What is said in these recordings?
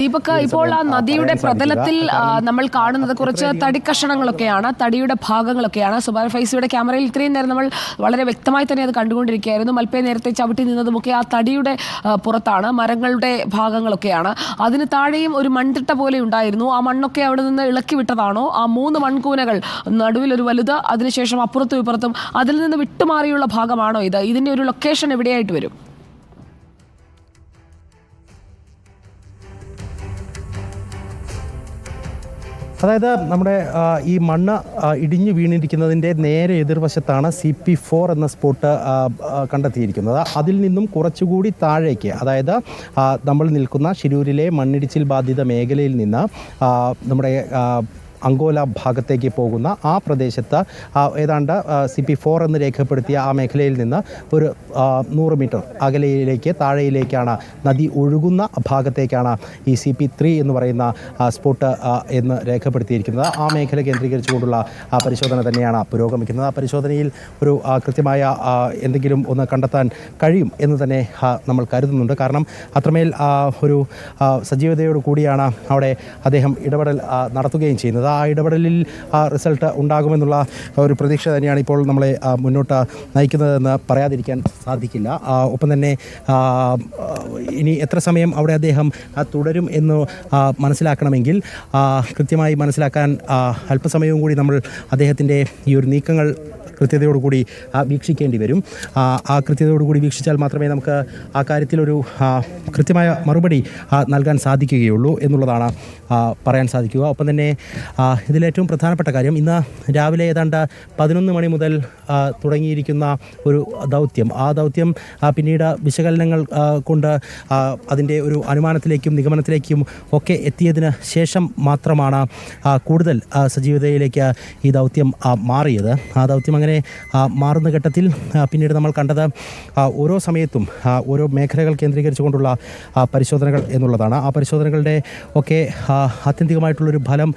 ദീപക്, ഇപ്പോൾ ആ നദിയുടെ പ്രതലത്തിൽ നമ്മൾ കാണുന്നത് കുറച്ച് തടിക്കഷണങ്ങളൊക്കെയാണ്, തടിയുടെ ഭാഗങ്ങളൊക്കെയാണ്. സുബാന ഫൈസിയുടെ ക്യാമറയിൽ ഇത്രയും നേരം നമ്മൾ വളരെ വ്യക്തമായി തന്നെ അത് കണ്ടുകൊണ്ടിരിക്കുകയായിരുന്നു. മൽപ്പെ നേരത്തെ ചവിട്ടി നിന്നതുമൊക്കെ ആ തടിയുടെ പുറത്താണ്, മരങ്ങളുടെ ഭാഗങ്ങളൊക്കെയാണ്. അതിന് താഴെയും ഒരു മൺതിട്ട പോലെ ഉണ്ടായിരുന്നു. ആ മണ്ണൊക്കെ അവിടെ നിന്ന് ഇളക്കി വിട്ടതാണോ? ആ 3 മൺകൂനകൾ, നടുവിൽ ഒരു വലുത്, അതിനുശേഷം അപ്പുറത്തും ഇപ്പുറത്തും, അതിൽ നിന്ന് വിട്ടുമാറിയുള്ള ഭാഗമാണോ ഇത്? ഇതിൻ്റെ ഒരു ലൊക്കേഷൻ എവിടെയായിട്ട് വരും? അതായത് നമ്മുടെ ഈ മണ്ണ് ഇടിഞ്ഞു വീണിരിക്കുന്നതിൻ്റെ നേരെ എതിർവശത്താണ് CP4 എന്ന സ്പോട്ട് കണ്ടെത്തിയിരിക്കുന്നത്. അതിൽ നിന്നും കുറച്ചുകൂടി താഴേക്ക്, അതായത് നമ്മൾ നിൽക്കുന്ന ശിരൂരിലെ മണ്ണിടിച്ചിൽ ബാധിത മേഖലയിൽ നിന്ന് നമ്മുടെ അങ്കോല ഭാഗത്തേക്ക് പോകുന്ന ആ പ്രദേശത്ത് ഏതാണ്ട് CP4 എന്ന് രേഖപ്പെടുത്തിയ ആ മേഖലയിൽ നിന്ന് ഒരു 100 മീറ്റർ അകലയിലേക്ക് താഴെയിലേക്കാണ്, നദി ഒഴുകുന്ന ഭാഗത്തേക്കാണ് ഈ CP3 എന്ന് പറയുന്ന സ്പോട്ട് എന്ന് രേഖപ്പെടുത്തിയിരിക്കുന്നത്. ആ മേഖല കേന്ദ്രീകരിച്ചുകൊണ്ടുള്ള പരിശോധന തന്നെയാണ് പുരോഗമിക്കുന്നത്. ആ പരിശോധനയിൽ ഒരു കൃത്യമായ എന്തെങ്കിലും ഒന്ന് കണ്ടെത്താൻ കഴിയും എന്ന് തന്നെ നമ്മൾ കരുതുന്നുണ്ട്. കാരണം അത്രമേൽ ഒരു സജീവതയോട് കൂടിയാണ് അവിടെ അദ്ദേഹം ഇടപെടൽ നടത്തുകയും ചെയ്യുന്നത്. ആ ഇടപെടലിൽ റിസൾട്ട് ഉണ്ടാകുമെന്നുള്ള ഒരു പ്രതീക്ഷ തന്നെയാണ് ഇപ്പോൾ നമ്മളെ മുന്നോട്ട് നയിക്കുന്നതെന്ന് പറയാതിരിക്കാൻ സാധിക്കില്ല. ഒപ്പം തന്നെ ഇനി എത്ര സമയം അവിടെ അദ്ദേഹം തുടരും എന്ന് മനസ്സിലാക്കണമെങ്കിൽ, കൃത്യമായി മനസ്സിലാക്കാൻ അല്പസമയവും കൂടി നമ്മൾ അദ്ദേഹത്തിൻ്റെ ഈ ഒരു നീക്കങ്ങൾ കൃത്യതയോടുകൂടി വീക്ഷിക്കേണ്ടി വരും. ആ കൃത്യതയോടുകൂടി വീക്ഷിച്ചാൽ മാത്രമേ നമുക്ക് ആ കാര്യത്തിലൊരു കൃത്യമായ മറുപടി നൽകാൻ സാധിക്കുകയുള്ളൂ എന്നുള്ളതാണ് പറയാൻ സാധിക്കുക. ഒപ്പം തന്നെ ഇതിലേറ്റവും പ്രധാനപ്പെട്ട കാര്യം, ഇന്ന് രാവിലെ ഏതാണ്ട് 11 മണി മുതൽ തുടങ്ങിയിരിക്കുന്ന ഒരു ദൗത്യം, ആ ദൗത്യം പിന്നീട് വിശകലനങ്ങൾ കൊണ്ട് അതിൻ്റെ ഒരു അനുമാനത്തിലേക്കും നിഗമനത്തിലേക്കും ഒക്കെ എത്തിയതിന് ശേഷം മാത്രമാണ് കൂടുതൽ സജീവതയിലേക്ക് ഈ ദൗത്യം മാറിയത്. ആ ദൗത്യം അങ്ങനെ മാറുന്ന ഘട്ടത്തിൽ പിന്നീട് നമ്മൾ കണ്ടത് ഓരോ സമയത്തും ഓരോ മേഖലകൾ കേന്ദ്രീകരിച്ചുകൊണ്ടുള്ള പരിശോധനകൾ എന്നുള്ളതാണ്. ആ പരിശോധനകളുടെ ഒക്കെ ആത്യന്തികമായിട്ടുള്ളൊരു ഫലം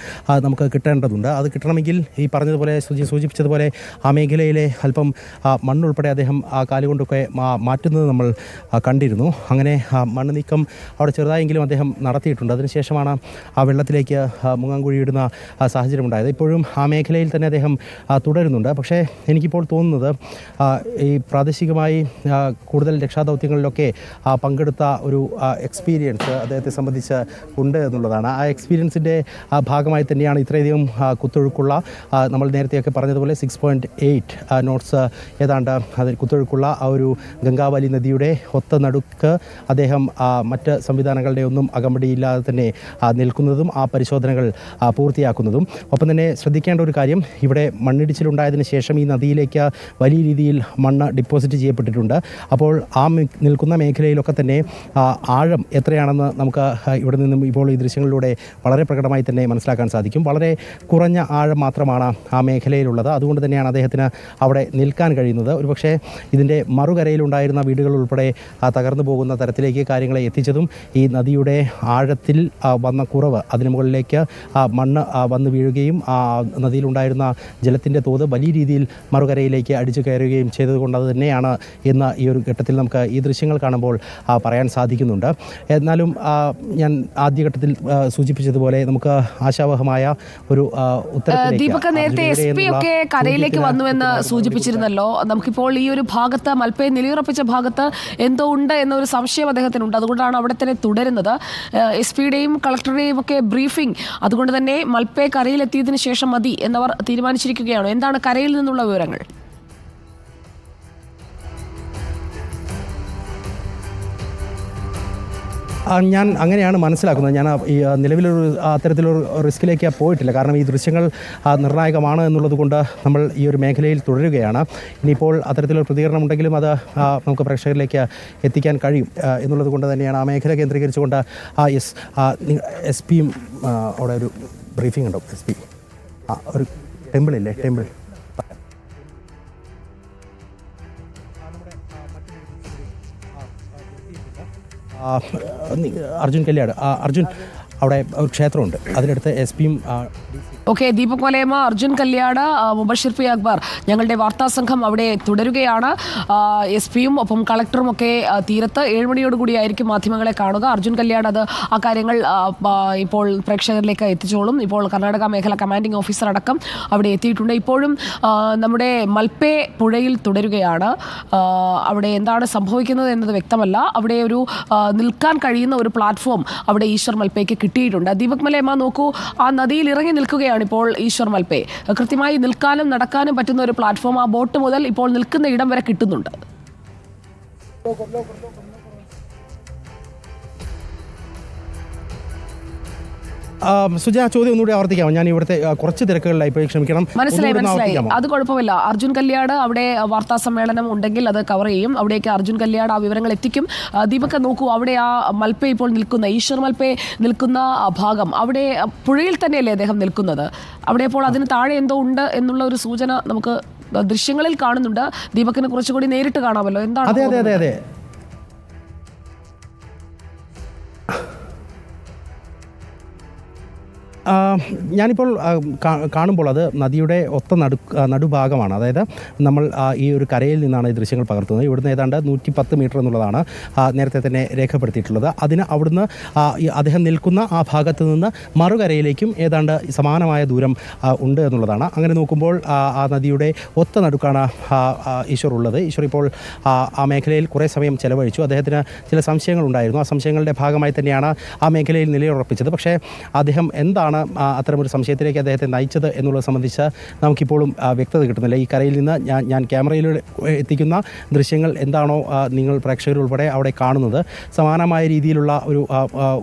നമുക്ക് കിട്ടേണ്ടതുണ്ട്. അത് കിട്ടണമെങ്കിൽ ഈ പറഞ്ഞതുപോലെ സൂചിപ്പിച്ചതുപോലെ ആ മേഖലയിലെ അല്പം മണ്ണുൾപ്പെടെ അദ്ദേഹം ആ കാലുകൊണ്ടൊക്കെ മാറ്റുന്നത് നമ്മൾ കണ്ടിരുന്നു. അങ്ങനെ മണ്ണ് നീക്കം അവിടെ ചെറുതായെങ്കിലും അദ്ദേഹം നടത്തിയിട്ടുണ്ട്. അതിനുശേഷമാണ് ആ വെള്ളത്തിലേക്ക് മുങ്ങാങ്കുഴിയിടുന്ന സാഹചര്യമുണ്ടായത്. ഇപ്പോഴും ആ മേഖലയിൽ തന്നെ അദ്ദേഹം തുടരുന്നുണ്ട്. പക്ഷേ എനിക്കിപ്പോൾ തോന്നുന്നത് ഈ പ്രാദേശികമായി കൂടുതൽ രക്ഷാദൗത്യങ്ങളിലൊക്കെ പങ്കെടുത്ത ഒരു എക്സ്പീരിയൻസ് അദ്ദേഹത്തെ സംബന്ധിച്ച് ഉണ്ട് എന്നുള്ളതാണ്. ആ എക്സ്പീരിയൻസിൻ്റെ ഭാഗമായി തന്നെയാണ് ഇത്രയധികം കുത്തൊഴുക്കുള്ള, നമ്മൾ നേരത്തെയൊക്കെ പറഞ്ഞതുപോലെ 6.8 നോട്ട്സ് ഏതാണ്ട് അതിൽ കുത്തൊഴുക്കുള്ള ആ ഒരു ഗംഗാവലി നദിയുടെ ഒത്ത നടുക്ക് അദ്ദേഹം മറ്റ് സംവിധാനങ്ങളുടെ ഒന്നും അകമ്പടിയില്ലാതെ തന്നെ നിൽക്കുന്നതും ആ പരിശോധനകൾ പൂർത്തിയാക്കുന്നതും. ഒപ്പം തന്നെ ശ്രദ്ധിക്കേണ്ട ഒരു കാര്യം, ഇവിടെ മണ്ണിടിച്ചിലുണ്ടായതിന് ശേഷം ഈ നദിയിലേക്ക് വലിയ രീതിയിൽ മണ്ണ് ഡിപ്പോസിറ്റ് ചെയ്യപ്പെട്ടിട്ടുണ്ട്. അപ്പോൾ ആ നിൽക്കുന്ന മേഖലയിലൊക്കെ തന്നെ ആഴം എത്രയാണെന്ന് നമുക്ക് ഇവിടെ നിന്നും ഇപ്പോൾ ഈ ദൃശ്യങ്ങളിലൂടെ വളരെ പ്രകടമായി തന്നെ മനസ്സിലാക്കാൻ സാധിക്കും. വളരെ കുറഞ്ഞ ആഴം മാത്രമാണ് ആ മേഖലയിലുള്ളത്. അതുകൊണ്ട് തന്നെയാണ് അദ്ദേഹത്തിന് അവിടെ നിൽക്കാൻ കഴിയുന്നത്. ഒരുപക്ഷെ ഇതിൻ്റെ മറുകരയിലുണ്ടായിരുന്ന വീടുകൾ ഉൾപ്പെടെ തകർന്നു പോകുന്ന തരത്തിലേക്ക് കാര്യങ്ങളെ എത്തിച്ചതും ഈ നദിയുടെ ആഴത്തിൽ വന്ന കുറവ്, അതിന് മുകളിലേക്ക് മണ്ണ് വന്ന് വീഴുകയും നദിയിലുണ്ടായിരുന്ന ജലത്തിൻ്റെ തോത് വലിയ രീതിയിൽ മറുകരയിലേക്ക് അടിച്ചു കയറുകയും ചെയ്തതുകൊണ്ട് അത് തന്നെയാണ് എന്ന് ഈ ഒരു ഘട്ടത്തിൽ നമുക്ക് ഈ ദൃശ്യങ്ങൾ കാണുമ്പോൾ പറയാൻ സാധിക്കുന്നുണ്ട്. എന്നാലും ഞാൻ ആദ്യഘട്ടത്തിൽ സൂചിപ്പിച്ചതുപോലെ നമുക്ക് ആശാവഹമായ ഒരു ദീപക്, നേരത്തെ SP ഒക്കെ കരയിലേക്ക് വന്നുവെന്ന് സൂചിപ്പിച്ചിരുന്നല്ലോ. നമുക്കിപ്പോൾ ഈ ഒരു ഭാഗത്ത്, മൽപ്പയെ നിലയുറപ്പിച്ച ഭാഗത്ത് എന്തോ ഉണ്ട് എന്നൊരു സംശയം അദ്ദേഹത്തിനുണ്ട്. അതുകൊണ്ടാണ് അവിടെ തന്നെ തുടരുന്നത്. SP-യുടെയും കളക്ടറുടെയും ഒക്കെ ബ്രീഫിംഗ്, അതുകൊണ്ട് തന്നെ മൽപ്പെ കരയിലെത്തിയതിനു ശേഷം മതി എന്നവർ തീരുമാനിച്ചിരിക്കുകയാണോ? എന്താണ് കരയിൽ നിന്നുള്ള വിവരങ്ങൾ? ഞാൻ അങ്ങനെയാണ് മനസ്സിലാക്കുന്നത്. ഞാൻ ഈ നിലവിലൊരു അത്തരത്തിലൊരു റിസ്കിലേക്ക് പോയിട്ടില്ല. കാരണം ഈ ദൃശ്യങ്ങൾ നിർണായകമാണ് എന്നുള്ളത് കൊണ്ട് നമ്മൾ ഈ ഒരു മേഖലയിൽ തുടരുകയാണ്. ഇനിയിപ്പോൾ അത്തരത്തിലൊരു പ്രതികരണം ഉണ്ടെങ്കിലും അത് നമുക്ക് പ്രേക്ഷകരിലേക്ക് എത്തിക്കാൻ കഴിയും എന്നുള്ളത് കൊണ്ട് തന്നെയാണ് ആ മേഖല കേന്ദ്രീകരിച്ചുകൊണ്ട് SP-യും അവിടെ ഒരു ബ്രീഫിംഗ് ഉണ്ടാവും. SP ഒരു ടെമ്പിളില്ലേ, ടെമ്പിൾ അർജുൻ കല്യാട്. അർജുൻ, അവിടെ ഒരു ക്ഷേത്രമുണ്ട്, അതിനടുത്ത് SP-യും ഓക്കെ, ദീപക് മലയമ്മ, അർജുൻ കല്യാട്, മുബഷിർ പി അക്ബർ, ഞങ്ങളുടെ വാർത്താ സംഘം അവിടെ തുടരുകയാണ്. SP-യും ഒപ്പം കളക്ടറും ഒക്കെ തീരത്ത് 7 മണിയോടുകൂടിയായിരിക്കും മാധ്യമങ്ങളെ കാണുക. അർജുൻ കല്യാട് ആ കാര്യങ്ങൾ ഇപ്പോൾ പ്രേക്ഷകരിലേക്ക് എത്തിച്ചോളും. ഇപ്പോൾ കർണാടക മേഖല കമാൻഡിംഗ് ഓഫീസർ അടക്കം അവിടെ എത്തിയിട്ടുണ്ട്. ഇപ്പോഴും നമ്മുടെ മൽപ്പെ പുഴയിൽ തുടരുകയാണ്. അവിടെ എന്താണ് സംഭവിക്കുന്നത് എന്നത് വ്യക്തമല്ല. അവിടെ ഒരു നിൽക്കാൻ കഴിയുന്ന ഒരു പ്ലാറ്റ്ഫോം അവിടെ ഈശ്വർ മൽപ്പയ്ക്ക് കിട്ടിയിട്ടുണ്ട്. ദീപക് മലയമ്മ നോക്കൂ, ആ നദിയിൽ ഇറങ്ങി നിൽക്കുകയാണ് ഇപ്പോൾ ഈശ്വർ മൽപ്പെ. കൃത്യമായി നിൽക്കാനും നടക്കാനും പറ്റുന്ന ഒരു പ്ലാറ്റ്ഫോം ആ ബോട്ട് മുതൽ ഇപ്പോൾ നിൽക്കുന്ന ഇടം വരെ കിട്ടുന്നുണ്ട്. സുജ, ചോദ്യം ഒന്നുകൂടി ആവർത്തിക്കാമോ? ഞാൻ ഇവിടുത്തെ കുറച്ച് തിരക്കുകളിലായി പോയി, ക്ഷമിക്കണം. മനസ്സിലായി, അത് കുഴപ്പമില്ല. അർജുൻ കല്യാട് അവിടെ വാർത്താ സമ്മേളനം ഉണ്ടെങ്കിൽ അത് കവർ ചെയ്യും. അവിടേക്ക് അർജുൻ കല്യാട് ആ വിവരങ്ങൾ എത്തിക്കും. ദീപക് നോക്കൂ, അവിടെ ആ മൽപ്പെ ഇപ്പോൾ നിൽക്കുന്ന ഈശ്വർ മൽപ്പെ നിൽക്കുന്ന ഭാഗം, അവിടെ പുഴയിൽ തന്നെയല്ലേ അദ്ദേഹം നിൽക്കുന്നത്? അവിടെ ഇപ്പോൾ അതിന് താഴെ എന്തോ ഉണ്ട് എന്നുള്ള ഒരു സൂചന നമുക്ക് ദൃശ്യങ്ങളിൽ കാണുന്നുണ്ട്. ദീപകിന് കുറച്ചുകൂടി നേരിട്ട് കാണാമല്ലോ, എന്താണ്? അതെ. ഞാനിപ്പോൾ കാണുമ്പോൾ അത് നദിയുടെ ഒത്ത നടുഭാഗമാണ്. അതായത് നമ്മൾ ഈ ഒരു കരയിൽ നിന്നാണ് ഈ ദൃശ്യങ്ങൾ പകർത്തുന്നത്. ഇവിടുന്ന് ഏതാണ്ട് 110 മീറ്റർ എന്നുള്ളതാണ് നേരത്തെ തന്നെ രേഖപ്പെടുത്തിയിട്ടുള്ളത്. അതിന് അവിടുന്ന് അദ്ദേഹം നിൽക്കുന്ന ആ ഭാഗത്ത് നിന്ന് മറുകരയിലേക്കും ഏതാണ്ട് സമാനമായ ദൂരം ഉണ്ട് എന്നുള്ളതാണ്. അങ്ങനെ നോക്കുമ്പോൾ ആ നദിയുടെ ഒത്ത നടുക്കാണ് ഈശ്വർ ഉള്ളത്. ഈശ്വർ ഇപ്പോൾ ആ മേഖലയിൽ കുറേ സമയം ചെലവഴിച്ചു. അദ്ദേഹത്തിന് ചില സംശയങ്ങളുണ്ടായിരുന്നു. ആ സംശയങ്ങളുടെ ഭാഗമായി തന്നെയാണ് ആ മേഖലയിൽ നിലയുറപ്പിച്ചത്. പക്ഷേ അദ്ദേഹം എന്താണ് അത്തരമൊരു സംശയത്തിലേക്ക് അദ്ദേഹത്തെ നയിച്ചത് എന്നുള്ളത് സംബന്ധിച്ച് നമുക്കിപ്പോഴും വ്യക്തത കിട്ടുന്നില്ല. ഈ കരയിൽ നിന്ന് ഞാൻ ക്യാമറയിലൂടെ എത്തിക്കുന്ന ദൃശ്യങ്ങൾ എന്താണോ നിങ്ങൾ പ്രേക്ഷകരുൾപ്പെടെ അവിടെ കാണുന്നത്, സമാനമായ രീതിയിലുള്ള ഒരു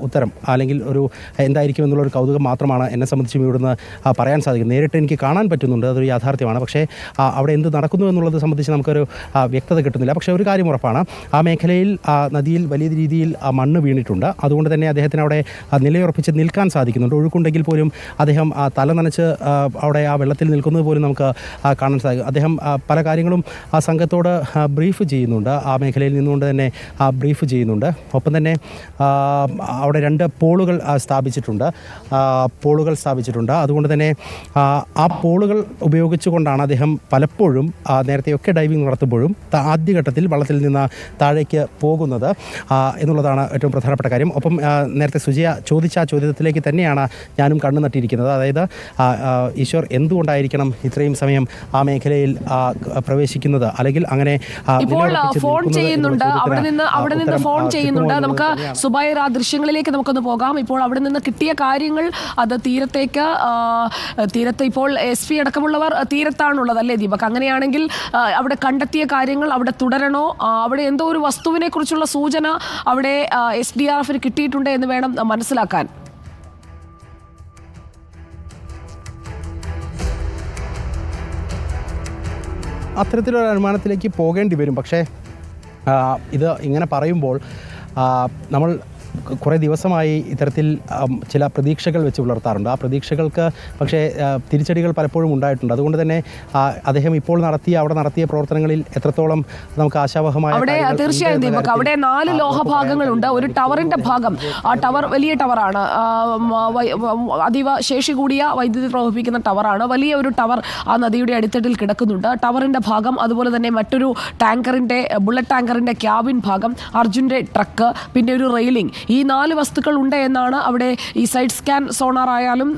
ഉത്തരം അല്ലെങ്കിൽ ഒരു എന്തായിരിക്കും എന്നുള്ളൊരു കൗതുകം മാത്രമാണ് എന്നെ സംബന്ധിച്ചും ഇവിടുന്ന് പറയാൻ സാധിക്കുന്നത്. നേരിട്ട് എനിക്ക് കാണാൻ പറ്റുന്നുണ്ട്, അതൊരു യാഥാർത്ഥ്യമാണ്. പക്ഷേ അവിടെ എന്ത് നടക്കുന്നു എന്നുള്ളത് സംബന്ധിച്ച് നമുക്കൊരു വ്യക്തത കിട്ടുന്നില്ല. പക്ഷേ ഒരു കാര്യം ഉറപ്പാണ്, ആ മേഖലയിൽ നദിയിൽ വലിയ രീതിയിൽ മണ്ണ് വീണിട്ടുണ്ട്. അതുകൊണ്ട് തന്നെ അദ്ദേഹത്തിന് അവിടെ നിലയുറപ്പിച്ച് നിൽക്കാൻ സാധിക്കുന്നുണ്ട്. ഒഴുക്കുണ്ടെങ്കിൽ പോലും അദ്ദേഹം തല നനച്ച് അവിടെ ആ വെള്ളത്തിൽ നിൽക്കുന്നത് പോലും നമുക്ക് കാണാൻ സാധിക്കും. അദ്ദേഹം പല കാര്യങ്ങളും ആ സംഘത്തോട് ബ്രീഫ് ചെയ്യുന്നുണ്ട്. ആ മേഖലയിൽ നിന്നുകൊണ്ട് തന്നെ ബ്രീഫ് ചെയ്യുന്നുണ്ട്. ഒപ്പം തന്നെ അവിടെ 2 പോളുകൾ സ്ഥാപിച്ചിട്ടുണ്ട്. അതുകൊണ്ട് തന്നെ ആ പോളുകൾ ഉപയോഗിച്ചുകൊണ്ടാണ് അദ്ദേഹം പലപ്പോഴും നേരത്തെയൊക്കെ ഡൈവിംഗ് നടത്തുമ്പോഴും ആദ്യഘട്ടത്തിൽ വള്ളത്തിൽ നിന്ന് താഴേക്ക് പോകുന്നത് എന്നുള്ളതാണ് ഏറ്റവും പ്രധാനപ്പെട്ട കാര്യം. ഒപ്പം നേരത്തെ സുജയ ചോദിച്ച ആ ചോദ്യത്തിലേക്ക് തന്നെയാണ് ഞാനും കണ്ണു നട്ടിരിക്കുന്നത്. അതായത് ഈശ്വർ എന്തുകൊണ്ടായിരിക്കണം ഇത്രയും സമയം ആ മേഖലയിൽ പ്രവേശിക്കുന്നത്, അല്ലെങ്കിൽ അങ്ങനെ ഫോൺ ചെയ്യുന്നുണ്ട്, അവിടെ നിന്ന് ഫോൺ ചെയ്യുന്നുണ്ട്. നമുക്ക് സുബൈർ ആ ദൃശ്യങ്ങളിലേക്ക് നമുക്കൊന്ന് പോകാം. ഇപ്പോൾ അവിടെ നിന്ന് കിട്ടിയ കാര്യങ്ങൾ, അത് തീരത്ത് ഇപ്പോൾ SP അടക്കമുള്ളവർ തീരത്താണുള്ളത് അല്ലേ ദീപക്? അങ്ങനെയാണെങ്കിൽ അവിടെ കണ്ടെത്തിയ കാര്യങ്ങൾ അവിടെ തുടരണോ? അവിടെ എന്തോ ഒരു വസ്തുവിനെ കുറിച്ചുള്ള സൂചന അവിടെ SDRF കിട്ടിയിട്ടുണ്ട് എന്ന് വേണം മനസ്സിലാക്കാൻ. അത്തരത്തിലൊരു അനുമാനത്തിലേക്ക് പോകേണ്ടി വരും. പക്ഷേ ഇത് ഇങ്ങനെ പറയുമ്പോൾ നമ്മൾ കുറേ ദിവസമായി ഇത്തരത്തിൽ ചില പ്രതീക്ഷകൾ വെച്ച് പുലർത്താറുണ്ട്. ആ പ്രതീക്ഷകൾക്ക് പക്ഷേ തിരിച്ചടികൾ പലപ്പോഴും ഉണ്ടായിട്ടുണ്ട്. അതുകൊണ്ട് തന്നെ അദ്ദേഹം ഇപ്പോൾ അവിടെ നടത്തിയ പ്രവർത്തനങ്ങളിൽ എത്രത്തോളം നമുക്ക് ആശാവഹമായ തീർച്ചയായും ദീപക്, അവിടെ 4 ലോഹഭാഗങ്ങളുണ്ട്. ഒരു ടവറിന്റെ ഭാഗം, ആ ടവർ വലിയ ടവറാണ്, അതീവ ശേഷി കൂടിയ വൈദ്യുതി പ്രവഹിപ്പിക്കുന്ന ടവറാണ്. വലിയ ഒരു ടവർ ആ നദിയുടെ അടിത്തട്ടിൽ കിടക്കുന്നുണ്ട്. ടവറിന്റെ ഭാഗം, അതുപോലെ തന്നെ മറ്റൊരു ബുള്ളറ്റ് ടാങ്കറിന്റെ ക്യാബിൻ ഭാഗം, അർജുന്റെ ട്രക്ക്, പിന്നെ ഒരു റെയിലിംഗ്, ഈ 4 വസ്തുക്കൾ ഉണ്ട് എന്നാണ് അവിടെ ഈ സൈഡ് സ്കാൻ സോണാർ ആയാലും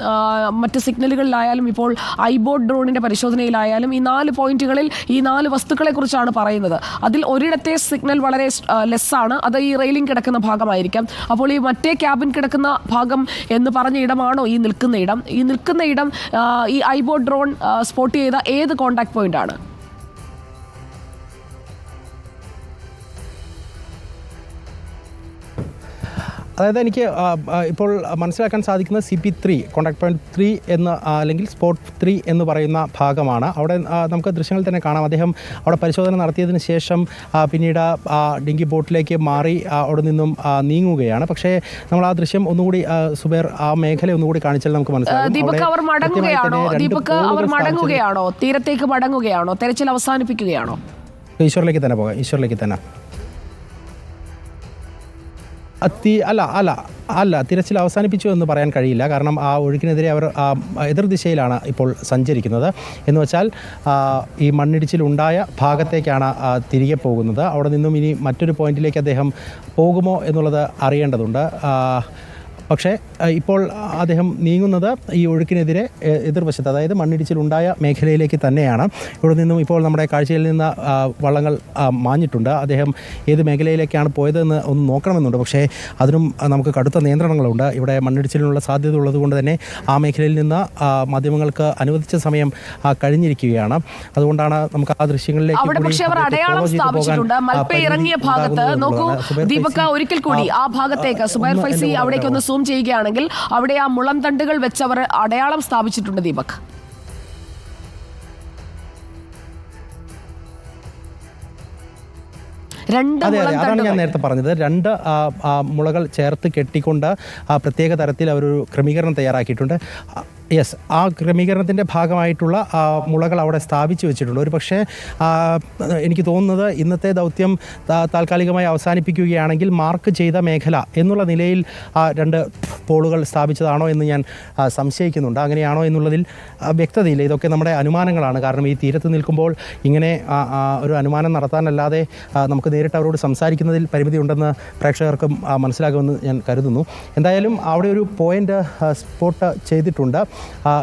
മറ്റ് സിഗ്നലുകളിലായാലും ഇപ്പോൾ ഐബോട്ട് ഡ്രോണിന്റെ പരിശോധനയിലായാലും ഈ 4 പോയിന്റുകളിൽ ഈ 4 വസ്തുക്കളെ കുറിച്ചാണ് പറയുന്നത്. അതിൽ ഒരിടത്തെ സിഗ്നൽ വളരെ ലെസ്സാണ്, അത് ഈ റെയിലിംഗ് കിടക്കുന്ന ഭാഗമായിരിക്കാം. അപ്പോൾ ഈ മറ്റേ ക്യാബിൻ കിടക്കുന്ന ഭാഗം എന്ന് പറഞ്ഞ ഇടമാണോ ഈ നിൽക്കുന്ന ഇടം? ഈ ഐബോട്ട് ഡ്രോൺ സ്പോട്ട് ചെയ്ത ഏത് കോൺടാക്ട് പോയിന്റ് ആണ്? അതായത് എനിക്ക് ഇപ്പോൾ മനസ്സിലാക്കാൻ സാധിക്കുന്നത് CP3 കോൺടാക്ട് പോയിന്റ് 3 എന്ന് അല്ലെങ്കിൽ സ്പോട്ട് 3 എന്ന് പറയുന്ന ഭാഗമാണ്. അവിടെ നമുക്ക് ദൃശ്യങ്ങൾ തന്നെ കാണാം. അദ്ദേഹം അവിടെ പരിശോധന നടത്തിയതിന് ശേഷം പിന്നീട് ഡിങ്കി ബോട്ടിലേക്ക് മാറി അവിടെ നിന്നും നീങ്ങുകയാണ്. പക്ഷേ നമ്മൾ ആ ദൃശ്യം ഒന്നുകൂടി സുബൈർ ആ മേഖല ഒന്നുകൂടി കാണിച്ചാൽ നമുക്ക് മനസ്സിലാകും. ദീപക്, അവർ മടങ്ങുകയാണോ? തീരത്തേക്ക് മടങ്ങുകയാണോ? തെരച്ചിൽ അവസാനിപ്പിക്കുകയാണോ? ഈശ്വറിലേക്ക് തന്നെ പോകാം. അല്ല തിരച്ചിൽ അവസാനിപ്പിച്ചു എന്ന് പറയാൻ കഴിയില്ല. കാരണം ആ ഒഴുക്കിനെതിരെ അവർ എതിർദിശയിലാണ് ഇപ്പോൾ സഞ്ചരിക്കുന്നത്. എന്ന് വെച്ചാൽ ഈ മണ്ണിടിച്ചിലുണ്ടായ ഭാഗത്തേക്കാണ് തിരികെ പോകുന്നത്. അവിടെ നിന്നും ഇനി മറ്റൊരു പോയിന്റിലേക്ക് അദ്ദേഹം പോകുമോ എന്നുള്ളത് അറിയേണ്ടതുണ്ട്. പക്ഷേ ഇപ്പോൾ അദ്ദേഹം നീങ്ങുന്നത് ഈ ഒഴുക്കിനെതിരെ എതിർവശത്ത്, അതായത് മണ്ണിടിച്ചിലുണ്ടായ മേഖലയിലേക്ക് തന്നെയാണ്. ഇവിടെ നിന്നും ഇപ്പോൾ നമ്മുടെ കാഴ്ചയിൽ നിന്ന് വള്ളങ്ങൾ മാഞ്ഞിട്ടുണ്ട്. അദ്ദേഹം ഏത് മേഖലയിലേക്കാണ് പോയതെന്ന് ഒന്ന് നോക്കണമെന്നുണ്ട്. പക്ഷേ അതിനും നമുക്ക് കടുത്ത നിയന്ത്രണങ്ങളുണ്ട്. ഇവിടെ മണ്ണിടിച്ചിലിനുള്ള സാധ്യത ഉള്ളതുകൊണ്ട് തന്നെ ആ മേഖലയിൽ നിന്ന് മാധ്യമങ്ങൾക്ക് അനുവദിച്ച സമയം കഴിഞ്ഞിരിക്കുകയാണ്. അതുകൊണ്ടാണ് നമുക്ക് ആ ദൃശ്യങ്ങളിലേക്ക് ഇറങ്ങിയ ഭാഗത്ത് നോക്കൂ ദീപക്, ഒരിക്കൽ കൂടി ആ ഭാഗത്തേക്ക് സുബൈർ ഫൈസി അവിടേക്കൊന്ന് സൂം ചെയ്യുകയാണെങ്കിൽ അവിടെ ആ മുളം തണ്ടുകൾ വെച്ച് അവർ അടയാളം സ്ഥാപിച്ചിട്ടുണ്ട്. ദീപക്, അതാണ് ഞാൻ നേരത്തെ പറഞ്ഞത്. 2 മുളകൾ ചേർത്ത് കെട്ടിക്കൊണ്ട് പ്രത്യേക തരത്തിൽ അവരൊരു ക്രമീകരണം തയ്യാറാക്കിയിട്ടുണ്ട്. ആ ക്രമീകരണത്തിൻ്റെ ഭാഗമായിട്ടുള്ള മുളകൾ അവിടെ സ്ഥാപിച്ചു വെച്ചിട്ടുണ്ട്. ഒരു പക്ഷേ എനിക്ക് തോന്നുന്നത് ഇന്നത്തെ ദൗത്യം താൽക്കാലികമായി അവസാനിപ്പിക്കുകയാണെങ്കിൽ മാർക്ക് ചെയ്ത മേഖല എന്നുള്ള നിലയിൽ 2 പോളുകൾ സ്ഥാപിച്ചതാണോ എന്ന് ഞാൻ സംശയിക്കുന്നുണ്ട്. അങ്ങനെയാണോ എന്നുള്ളതിൽ വ്യക്തതയില്ല. ഇതൊക്കെ നമ്മുടെ അനുമാനങ്ങളാണ്. കാരണം ഈ തീരത്ത് നിൽക്കുമ്പോൾ ഇങ്ങനെ ഒരു അനുമാനം നടത്താനല്ലാതെ നമുക്ക് നേരിട്ട് അവരോട് സംസാരിക്കുന്നതിൽ പരിമിതി ഉണ്ടെന്ന് പ്രേക്ഷകർക്കും മനസ്സിലാകുമെന്ന് ഞാൻ കരുതുന്നു. എന്തായാലും അവിടെ ഒരു പോയിൻ്റ് സ്പോട്ട് ചെയ്തിട്ടുണ്ട്.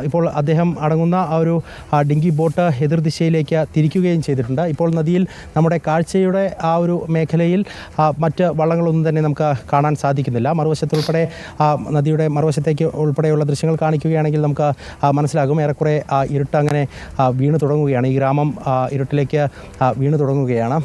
ഇപ്പോൾ അദ്ദേഹം അടങ്ങുന്ന ആ ഒരു ഡിങ്കി ബോട്ട് എതിർദിശയിലേക്ക് തിരിക്കുകയും ചെയ്തിട്ടുണ്ട്. ഇപ്പോൾ നദിയിൽ നമ്മുടെ കാഴ്ചയുടെ ആ ഒരു മേഖലയിൽ മറ്റ് വള്ളങ്ങളൊന്നും തന്നെ നമുക്ക് കാണാൻ സാധിക്കുന്നില്ല. മറുവശത്തുൾപ്പെടെ നദിയുടെ മറുവശത്തേക്ക് ഉൾപ്പെടെയുള്ള ദൃശ്യങ്ങൾ കാണിക്കുകയാണെങ്കിൽ നമുക്ക് മനസ്സിലാകും ഏറെക്കുറെ ഇരുട്ട് അങ്ങനെ വീണ് തുടങ്ങുകയാണ്. ഈ ഗ്രാമം ഇരുട്ടിലേക്ക് വീണ് തുടങ്ങുകയാണ്.